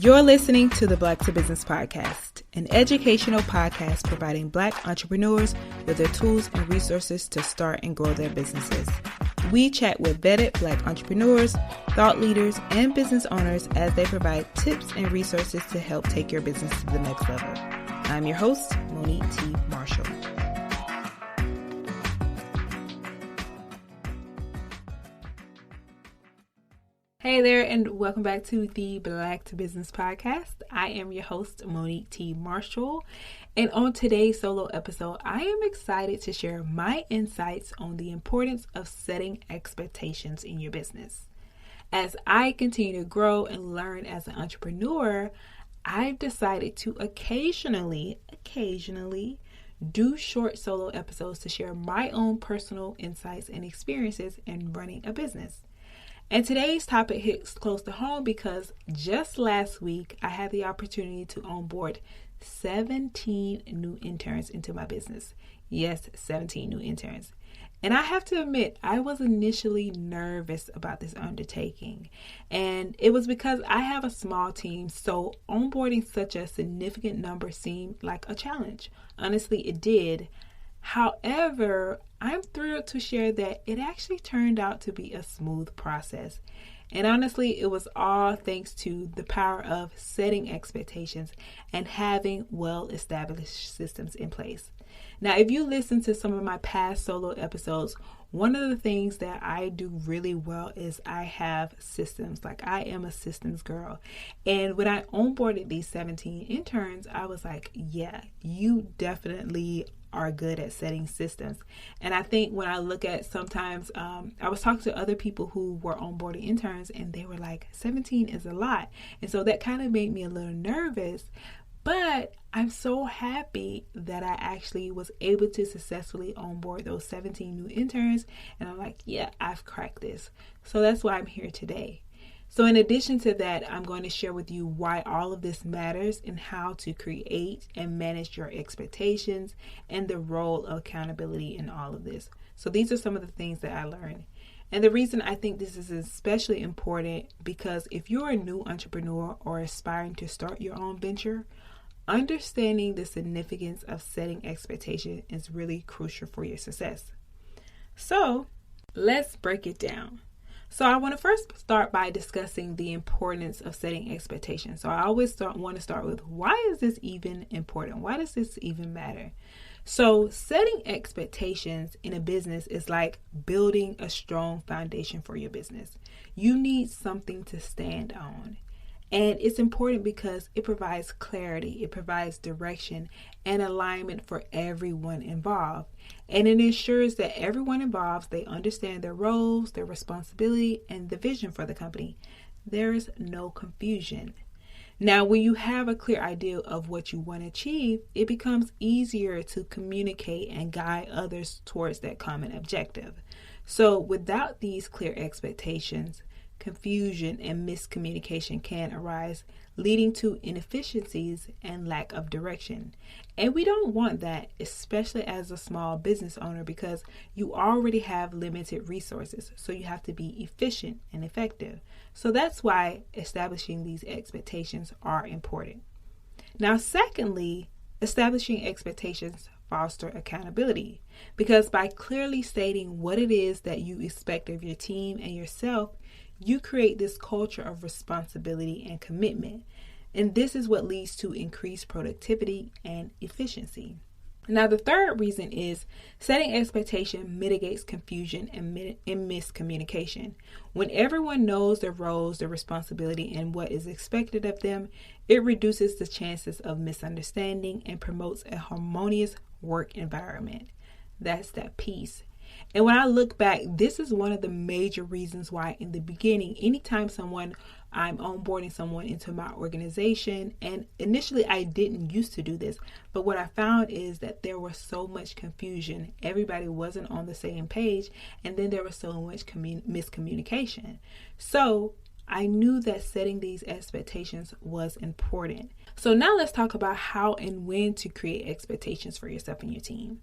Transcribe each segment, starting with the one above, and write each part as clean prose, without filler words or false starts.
You're listening to the Black to Business Podcast, an educational podcast providing Black entrepreneurs with the tools and resources to start and grow their businesses. We chat with vetted Black entrepreneurs, thought leaders, and business owners as they provide tips and resources to help take your business to the next level. I'm your host, Monique T. Marshall. Hey there, and welcome back to the Black to Business Podcast. I am your host, Monique T. Marshall, and on today's solo episode, I am excited to share my insights on the importance of setting expectations in your business. As I continue to grow and learn as an entrepreneur, I've decided to occasionally do short solo episodes to share my own personal insights and experiences in running a business. And today's topic hits close to home because just last week, I had the opportunity to onboard 17 new interns into my business. Yes, 17 new interns. And I have to admit, I was initially nervous about this undertaking. And it was because I have a small team, so onboarding such a significant number seemed like a challenge. Honestly, it did. However, I'm thrilled to share that it actually turned out to be a smooth process. And honestly, it was all thanks to the power of setting expectations and having well-established systems in place. Now, if you listen to some of my past solo episodes, one of the things that I do really well is I have systems. Like, I am a systems girl. And when I onboarded these 17 interns, I was like, yeah, you definitely are good at setting systems. And I think when I look at sometimes, I was talking to other people who were onboarding interns and they were like, 17 is a lot. And so that kind of made me a little nervous. But I'm so happy that I actually was able to successfully onboard those 17 new interns. And I'm like, yeah, I've cracked this. So that's why I'm here today. So in addition to that, I'm going to share with you why all of this matters and how to create and manage your expectations and the role of accountability in all of this. So these are some of the things that I learned. And the reason I think this is especially important because if you're a new entrepreneur or aspiring to start your own venture, understanding the significance of setting expectations is really crucial for your success. So let's break it down. So I want to first start by discussing the importance of setting expectations. So I always want to start with, why is this even important? Why does this even matter? So setting expectations in a business is like building a strong foundation for your business. You need something to stand on. And it's important because it provides clarity, it provides direction and alignment for everyone involved. And it ensures that everyone involved, they understand their roles, their responsibility, and the vision for the company. There is no confusion. Now, when you have a clear idea of what you want to achieve, it becomes easier to communicate and guide others towards that common objective. So without these clear expectations, confusion and miscommunication can arise, leading to inefficiencies and lack of direction. And we don't want that, especially as a small business owner, because you already have limited resources. So you have to be efficient and effective. So that's why establishing these expectations are important. Now, secondly, establishing expectations foster accountability, because by clearly stating what it is that you expect of your team and yourself, you create this culture of responsibility and commitment. And this is what leads to increased productivity and efficiency. Now, the third reason is setting expectation mitigates confusion and miscommunication. When everyone knows their roles, their responsibility, and what is expected of them, it reduces the chances of misunderstanding and promotes a harmonious work environment. That's that peace. And when I look back, this is one of the major reasons why in the beginning, anytime I'm onboarding someone into my organization, and initially I didn't used to do this, but what I found is that there was so much confusion. Everybody wasn't on the same page, and then there was so much miscommunication. So I knew that setting these expectations was important. So now let's talk about how and when to create expectations for yourself and your team.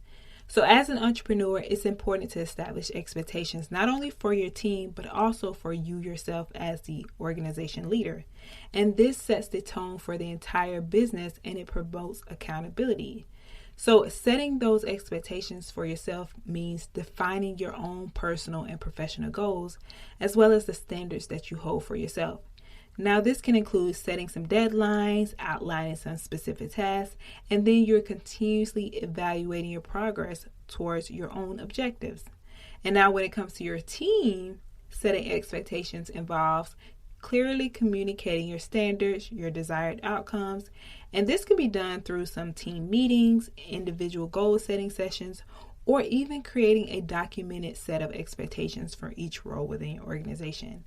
So as an entrepreneur, it's important to establish expectations not only for your team, but also for you yourself as the organization leader. And this sets the tone for the entire business and it promotes accountability. So setting those expectations for yourself means defining your own personal and professional goals, as well as the standards that you hold for yourself. Now, this can include setting some deadlines, outlining some specific tasks, and then you're continuously evaluating your progress towards your own objectives. And now when it comes to your team, setting expectations involves clearly communicating your standards, your desired outcomes, and this can be done through some team meetings, individual goal setting sessions, or even creating a documented set of expectations for each role within your organization.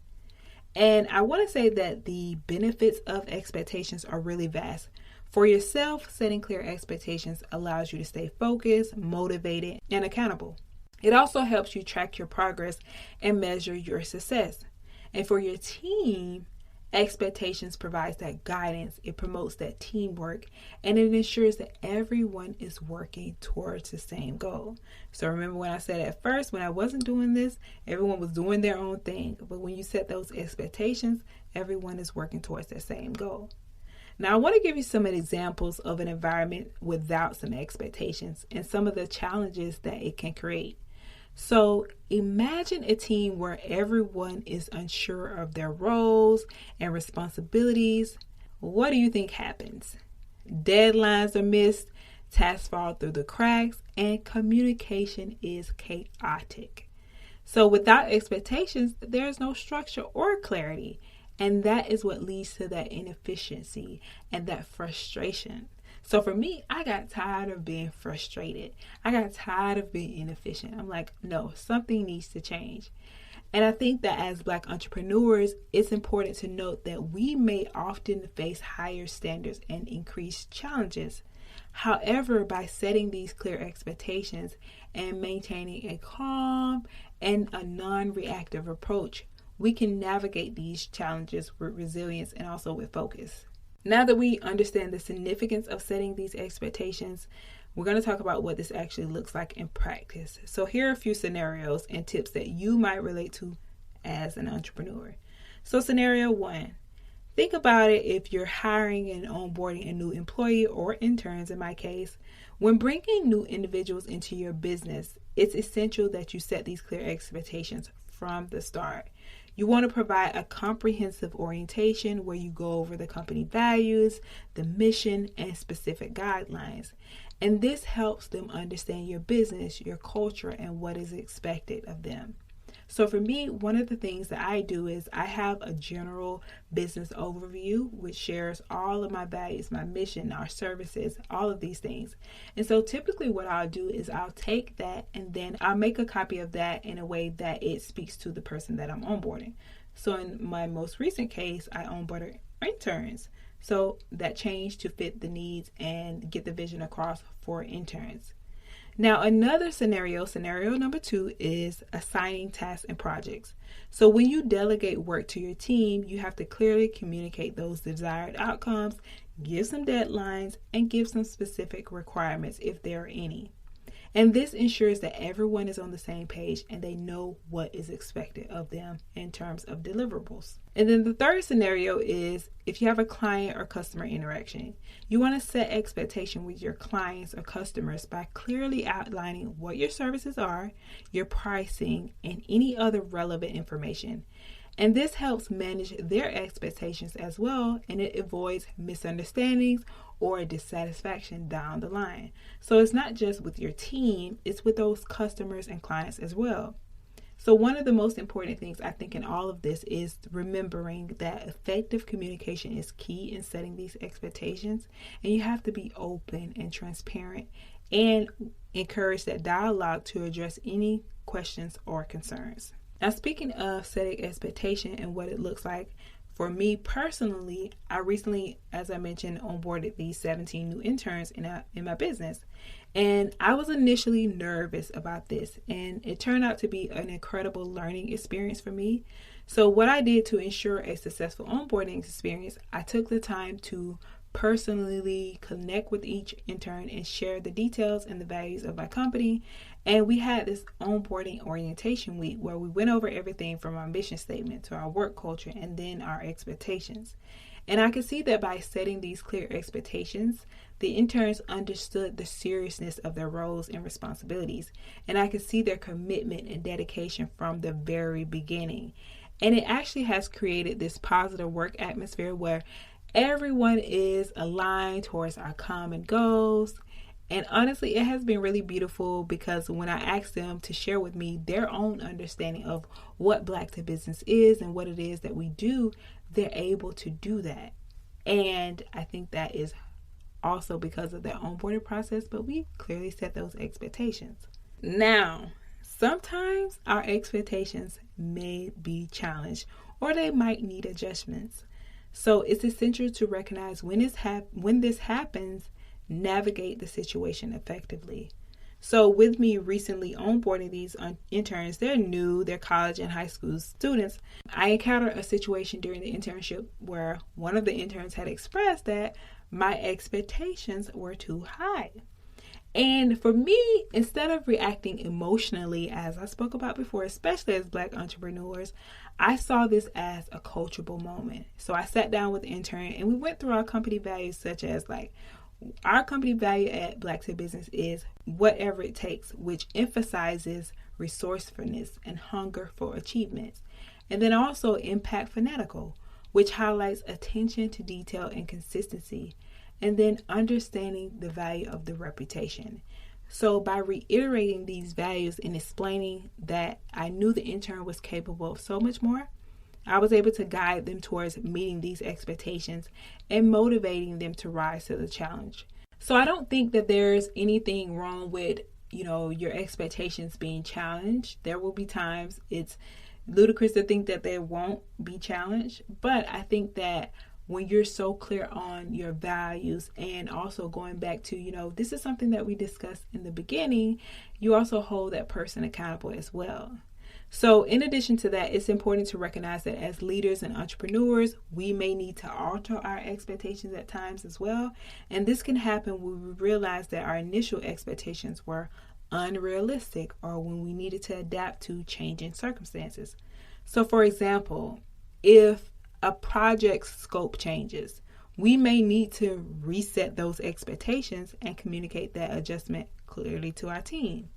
And I want to say that the benefits of expectations are really vast. For yourself, setting clear expectations allows you to stay focused, motivated, and accountable. It also helps you track your progress and measure your success. And for your team, expectations provides that guidance, it promotes that teamwork, and it ensures that everyone is working towards the same goal. So remember when I said at first, when I wasn't doing this, everyone was doing their own thing. But when you set those expectations, everyone is working towards that same goal. Now, I want to give you some examples of an environment without some expectations and some of the challenges that it can create. So imagine a team where everyone is unsure of their roles and responsibilities. What do you think happens? Deadlines are missed, tasks fall through the cracks, and communication is chaotic. So without expectations, there's no structure or clarity. And that is what leads to that inefficiency and that frustration. So for me, I got tired of being frustrated. I got tired of being inefficient. I'm like, no, something needs to change. And I think that as Black entrepreneurs, it's important to note that we may often face higher standards and increased challenges. However, by setting these clear expectations and maintaining a calm and a non-reactive approach, we can navigate these challenges with resilience and also with focus. Now that we understand the significance of setting these expectations, we're going to talk about what this actually looks like in practice. So here are a few scenarios and tips that you might relate to as an entrepreneur. So scenario 1, think about it if you're hiring and onboarding a new employee or interns in my case. When bringing new individuals into your business, it's essential that you set these clear expectations from the start. You want to provide a comprehensive orientation where you go over the company values, the mission, and specific guidelines. And this helps them understand your business, your culture, and what is expected of them. So for me, one of the things that I do is I have a general business overview, which shares all of my values, my mission, our services, all of these things. And so typically what I'll do is I'll take that and then I'll make a copy of that in a way that it speaks to the person that I'm onboarding. So in my most recent case, I onboarded interns. So that changed to fit the needs and get the vision across for interns. Now, another scenario number 2, is assigning tasks and projects. So when you delegate work to your team, you have to clearly communicate those desired outcomes, give some deadlines, and give some specific requirements if there are any. And this ensures that everyone is on the same page and they know what is expected of them in terms of deliverables. And then the third scenario is if you have a client or customer interaction. You want to set expectation with your clients or customers by clearly outlining what your services are, your pricing, and any other relevant information. And this helps manage their expectations as well, and it avoids misunderstandings or dissatisfaction down the line. So it's not just with your team, it's with those customers and clients as well. So one of the most important things I think in all of this is remembering that effective communication is key in setting these expectations, and you have to be open and transparent and encourage that dialogue to address any questions or concerns. Now, speaking of setting expectation and what it looks like, for me personally, I recently, as I mentioned, onboarded these 17 new interns in my business. And I was initially nervous about this, and it turned out to be an incredible learning experience for me. So what I did to ensure a successful onboarding experience, I took the time to personally connect with each intern and share the details and the values of my company. And we had this onboarding orientation week where we went over everything from our mission statement to our work culture and then our expectations. And I could see that by setting these clear expectations, the interns understood the seriousness of their roles and responsibilities. And I could see their commitment and dedication from the very beginning. And it actually has created this positive work atmosphere where everyone is aligned towards our common goals. And honestly, it has been really beautiful because when I asked them to share with me their own understanding of what Black to Business is and what it is that we do, they're able to do that. And I think that is also because of their onboarding process, but we clearly set those expectations. Now, sometimes our expectations may be challenged or they might need adjustments. So it's essential to recognize when this happens, navigate the situation effectively. So with me recently onboarding these interns, they're new, they're college and high school students. I encountered a situation during the internship where one of the interns had expressed that my expectations were too high. And for me, instead of reacting emotionally, as I spoke about before, especially as Black entrepreneurs, I saw this as a coachable moment. So I sat down with the intern and we went through our company values, such as our company value at Black to Business is whatever it takes, which emphasizes resourcefulness and hunger for achievements. And then also impact fanatical, which highlights attention to detail and consistency. And then understanding the value of the reputation. So by reiterating these values and explaining that I knew the intern was capable of so much more, I was able to guide them towards meeting these expectations and motivating them to rise to the challenge. So I don't think that there's anything wrong with, your expectations being challenged. There will be times it's ludicrous to think that they won't be challenged, but I think that when you're so clear on your values and also going back to, this is something that we discussed in the beginning, you also hold that person accountable as well. So in addition to that, it's important to recognize that as leaders and entrepreneurs, we may need to alter our expectations at times as well. And this can happen when we realize that our initial expectations were unrealistic or when we needed to adapt to changing circumstances. So for example, if a project's scope changes, we may need to reset those expectations and communicate that adjustment clearly to our team.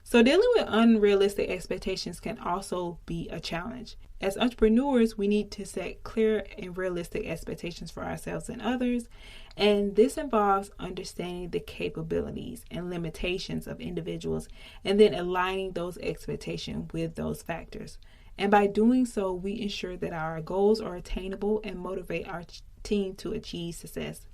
So dealing with unrealistic expectations can also be a challenge. As entrepreneurs, we need to set clear and realistic expectations for ourselves and others. And this involves understanding the capabilities and limitations of individuals and then aligning those expectations with those factors. And by doing so, we ensure that our goals are attainable and motivate our team to achieve success.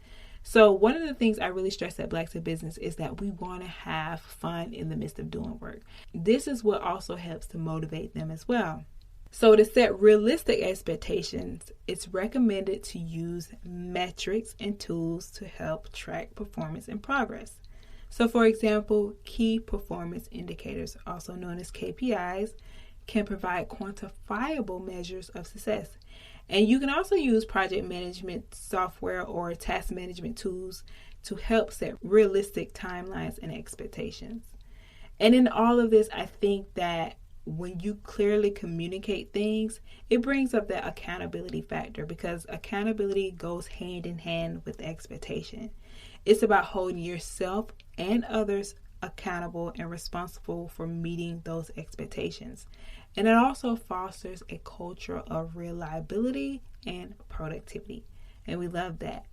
So one of the things I really stress at Black to Business is that we want to have fun in the midst of doing work. This is what also helps to motivate them as well. So to set realistic expectations, it's recommended to use metrics and tools to help track performance and progress. So for example, key performance indicators, also known as KPIs, can provide quantifiable measures of success. And you can also use project management software or task management tools to help set realistic timelines and expectations. And in all of this, I think that when you clearly communicate things, it brings up that accountability factor because accountability goes hand in hand with expectation. It's about holding yourself and others accountable and responsible for meeting those expectations. And it also fosters a culture of reliability and productivity. And we love that.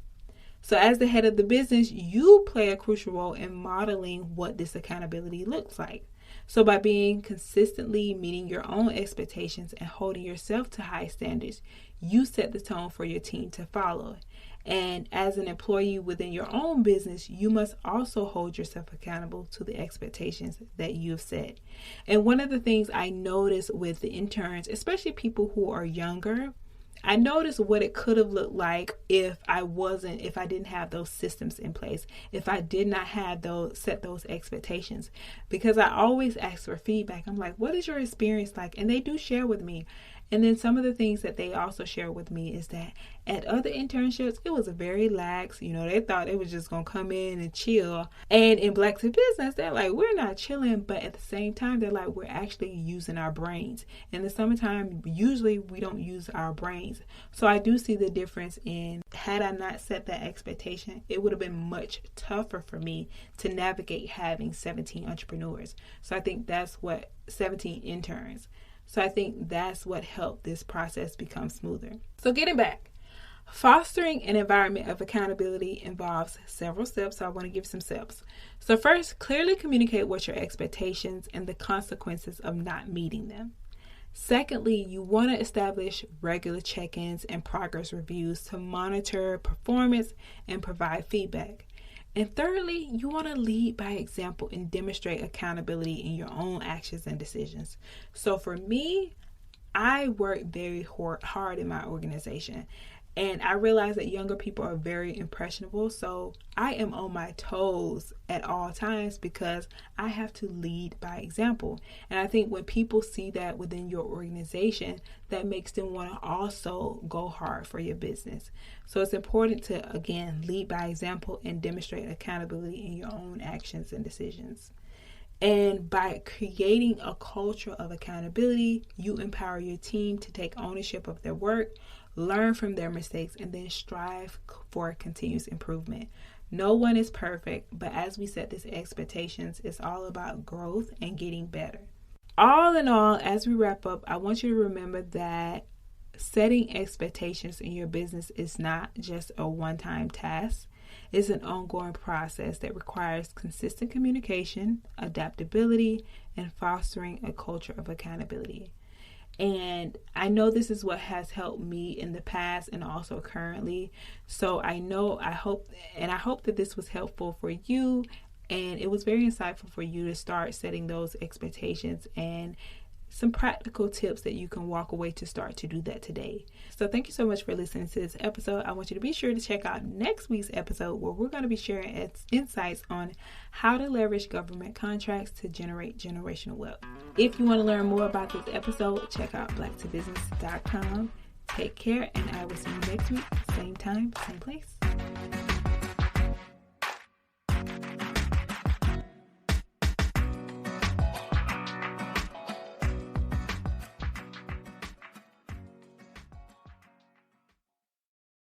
So as the head of the business, you play a crucial role in modeling what this accountability looks like. So by being consistently meeting your own expectations and holding yourself to high standards, you set the tone for your team to follow. And as an employee within your own business, you must also hold yourself accountable to the expectations that you've set. And one of the things I noticed with the interns, especially people who are younger, I noticed what it could have looked like if I didn't have those systems in place, if I did not have set those expectations, because I always ask for feedback. I'm like, what is your experience like? And they do share with me. And then some of the things that they also share with me is that at other internships, it was very lax. You know, they thought it was just going to come in and chill. And in Black to Business, they're like, we're not chilling. But at the same time, they're like, we're actually using our brains. In the summertime, usually we don't use our brains. So I do see the difference in, had I not set that expectation, it would have been much tougher for me to navigate having 17 entrepreneurs. So I think that's what 17 interns. So I think that's what helped this process become smoother. So getting back, fostering an environment of accountability involves several steps. So I want to give some steps. So first, clearly communicate what your expectations and the consequences of not meeting them. Secondly, you want to establish regular check-ins and progress reviews to monitor performance and provide feedback. And thirdly, you want to lead by example and demonstrate accountability in your own actions and decisions. So for me, I work very hard in my organization. And I realize that younger people are very impressionable. So I am on my toes at all times because I have to lead by example. And I think when people see that within your organization, that makes them want to also go hard for your business. So it's important to, again, lead by example and demonstrate accountability in your own actions and decisions. And by creating a culture of accountability, you empower your team to take ownership of their work, learn from their mistakes, and then strive for continuous improvement. No one is perfect, but as we set these expectations, it's all about growth and getting better. All in all, as we wrap up, I want you to remember that setting expectations in your business is not just a one-time task. It's an ongoing process that requires consistent communication, adaptability, and fostering a culture of accountability. And I know this is what has helped me in the past and also currently. So I hope that this was helpful for you, and it was very insightful for you to start setting those expectations and some practical tips that you can walk away to start to do that today. So thank you so much for listening to this episode. I want you to be sure to check out next week's episode where we're going to be sharing insights on how to leverage government contracts to generate generational wealth. If you want to learn more about this episode, check out blacktobusiness.com. Take care, and I will see you next week, same time, same place.